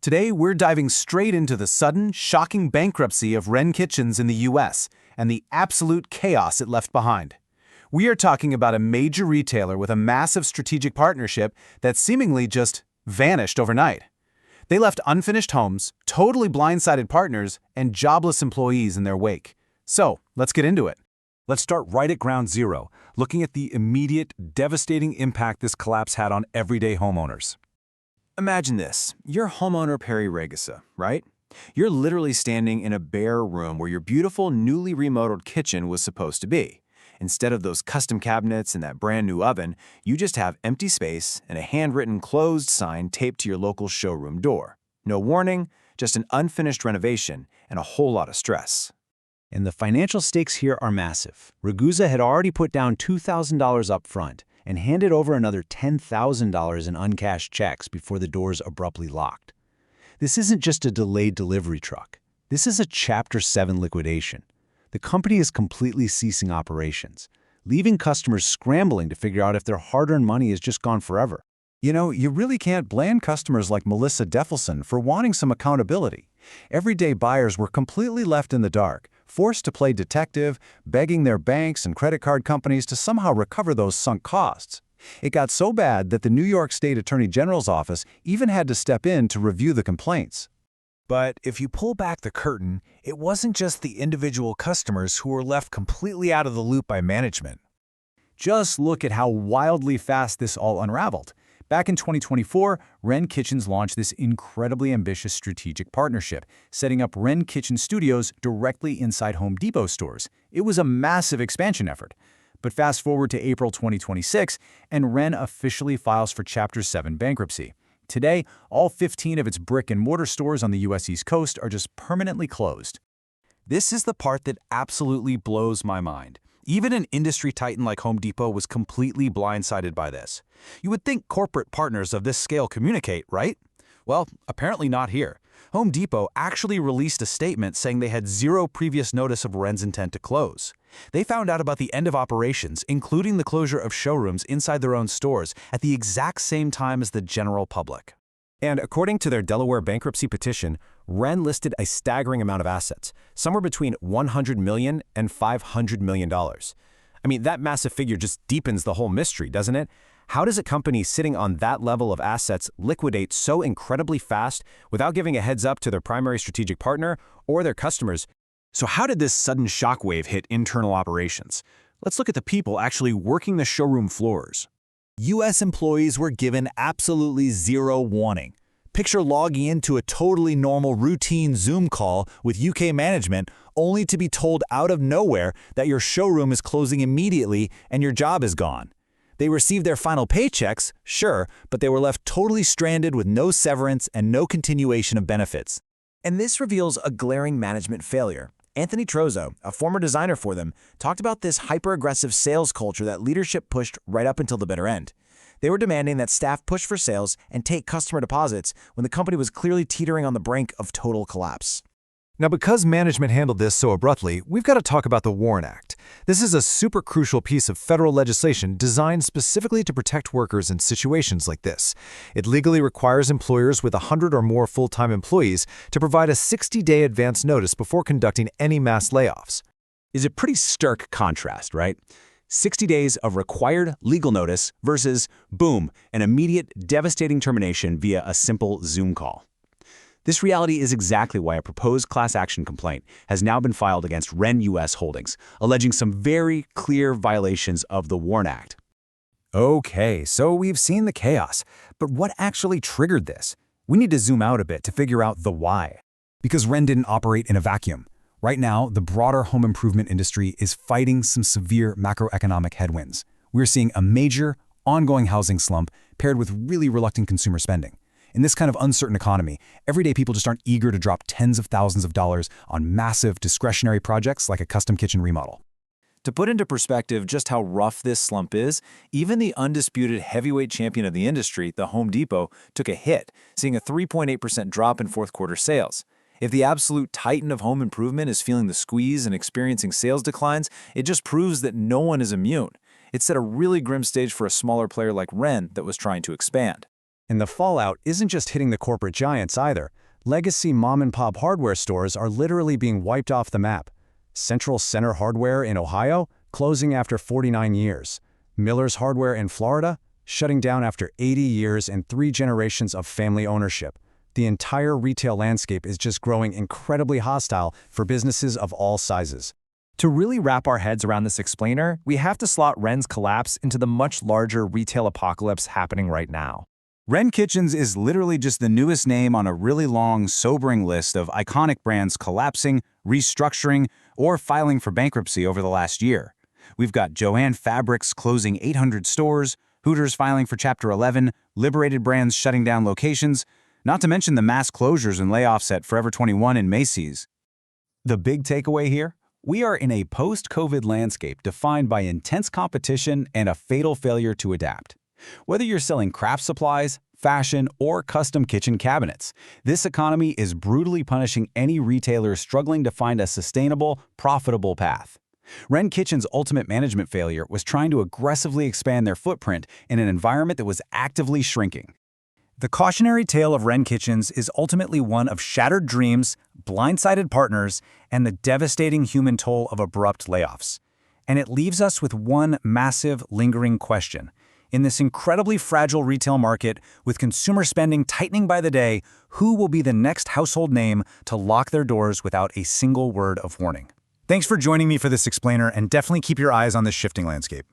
Today, we're diving straight into the sudden, shocking bankruptcy of Wren Kitchens in the US and the absolute chaos it left behind. We are talking about a major retailer with a massive strategic partnership that seemingly just vanished overnight. They left unfinished homes, totally blindsided partners, and jobless employees in their wake. So, let's get into it. Let's start right at ground zero, looking at the immediate, devastating impact this collapse had on everyday homeowners. Imagine this. You're homeowner Perry Regusa, right? You're literally standing in a bare room where your beautiful, newly remodeled kitchen was supposed to be. Instead of those custom cabinets and that brand new oven, you just have empty space and a handwritten closed sign taped to your local showroom door. No warning, just an unfinished renovation and a whole lot of stress. And the financial stakes here are massive. Regusa had already put down $2,000 up front and handed over another $10,000 in uncashed checks before the doors abruptly locked. This isn't just a delayed delivery truck. This is a Chapter 7 liquidation. The company is completely ceasing operations, leaving customers scrambling to figure out if their hard-earned money has just gone forever. You know, you really can't blame customers like Melissa Deffelson for wanting some accountability. Everyday buyers were completely left in the dark, forced to play detective, begging their banks and credit card companies to somehow recover those sunk costs. It got so bad that the New York State Attorney General's office even had to step in to review the complaints. But if you pull back the curtain, it wasn't just the individual customers who were left completely out of the loop by management. Just look at how wildly fast this all unraveled. Back in 2024, Wren Kitchens launched this incredibly ambitious strategic partnership, setting up Wren Kitchen studios directly inside Home Depot stores. It was a massive expansion effort. But fast forward to April 2026, and Wren officially files for Chapter 7 bankruptcy. Today, all 15 of its brick-and-mortar stores on the U.S. East Coast are just permanently closed. This is the part that absolutely blows my mind. Even an industry titan like Home Depot was completely blindsided by this. You would think corporate partners of this scale communicate, right? Well, apparently not here. Home Depot actually released a statement saying they had zero previous notice of Wren's intent to close. They found out about the end of operations, including the closure of showrooms inside their own stores, at the exact same time as the general public. And according to their Delaware bankruptcy petition, Wren listed a staggering amount of assets, somewhere between $100 million and $500 million. I mean, that massive figure just deepens the whole mystery, doesn't it? How does a company sitting on that level of assets liquidate so incredibly fast without giving a heads up to their primary strategic partner or their customers? So how did this sudden shockwave hit internal operations? Let's look at the people actually working the showroom floors. U.S. employees were given absolutely zero warning. Picture logging into a totally normal routine Zoom call with UK management only to be told out of nowhere that your showroom is closing immediately and your job is gone. They received their final paychecks, sure, but they were left totally stranded with no severance and no continuation of benefits. And this reveals a glaring management failure. Anthony Trozzo, a former designer for them, talked about this hyper-aggressive sales culture that leadership pushed right up until the bitter end. They were demanding that staff push for sales and take customer deposits when the company was clearly teetering on the brink of total collapse. Now, because management handled this so abruptly, we've got to talk about the WARN Act. This is a super crucial piece of federal legislation designed specifically to protect workers in situations like this. It legally requires employers with 100 or more full-time employees to provide a 60-day advance notice before conducting any mass layoffs. Is a pretty stark contrast, right? 60 days of required legal notice versus, boom, an immediate, devastating termination via a simple Zoom call. This reality is exactly why a proposed class action complaint has now been filed against Wren US Holdings, alleging some very clear violations of the WARN Act. Okay, so we've seen the chaos, but what actually triggered this? We need to zoom out a bit to figure out the why. Because Wren didn't operate in a vacuum. Right now, the broader home improvement industry is fighting some severe macroeconomic headwinds. We're seeing a major, ongoing housing slump paired with really reluctant consumer spending. In this kind of uncertain economy, everyday people just aren't eager to drop tens of thousands of dollars on massive discretionary projects like a custom kitchen remodel. To put into perspective just how rough this slump is, even the undisputed heavyweight champion of the industry, the Home Depot, took a hit, seeing a 3.8% drop in fourth quarter sales. If the absolute titan of home improvement is feeling the squeeze and experiencing sales declines, it just proves that no one is immune. It set a really grim stage for a smaller player like Wren that was trying to expand. And the fallout isn't just hitting the corporate giants either. Legacy mom-and-pop hardware stores are literally being wiped off the map. Central Center Hardware in Ohio, closing after 49 years. Miller's Hardware in Florida, shutting down after 80 years and 3 generations of family ownership. The entire retail landscape is just growing incredibly hostile for businesses of all sizes. To really wrap our heads around this explainer, we have to slot Wren's collapse into the much larger retail apocalypse happening right now. Wren Kitchens is literally just the newest name on a really long, sobering list of iconic brands collapsing, restructuring, or filing for bankruptcy over the last year. We've got Joann Fabrics closing 800 stores, Hooters filing for Chapter 11, Liberated Brands shutting down locations, not to mention the mass closures and layoffs at Forever 21 and Macy's. The big takeaway here? We are in a post-COVID landscape defined by intense competition and a fatal failure to adapt. Whether you're selling craft supplies, fashion, or custom kitchen cabinets, this economy is brutally punishing any retailer struggling to find a sustainable, profitable path. Wren Kitchens' ultimate management failure was trying to aggressively expand their footprint in an environment that was actively shrinking. The cautionary tale of Wren Kitchens is ultimately one of shattered dreams, blindsided partners, and the devastating human toll of abrupt layoffs. And it leaves us with one massive, lingering question. In this incredibly fragile retail market, with consumer spending tightening by the day, who will be the next household name to lock their doors without a single word of warning? Thanks for joining me for this explainer, and definitely keep your eyes on this shifting landscape.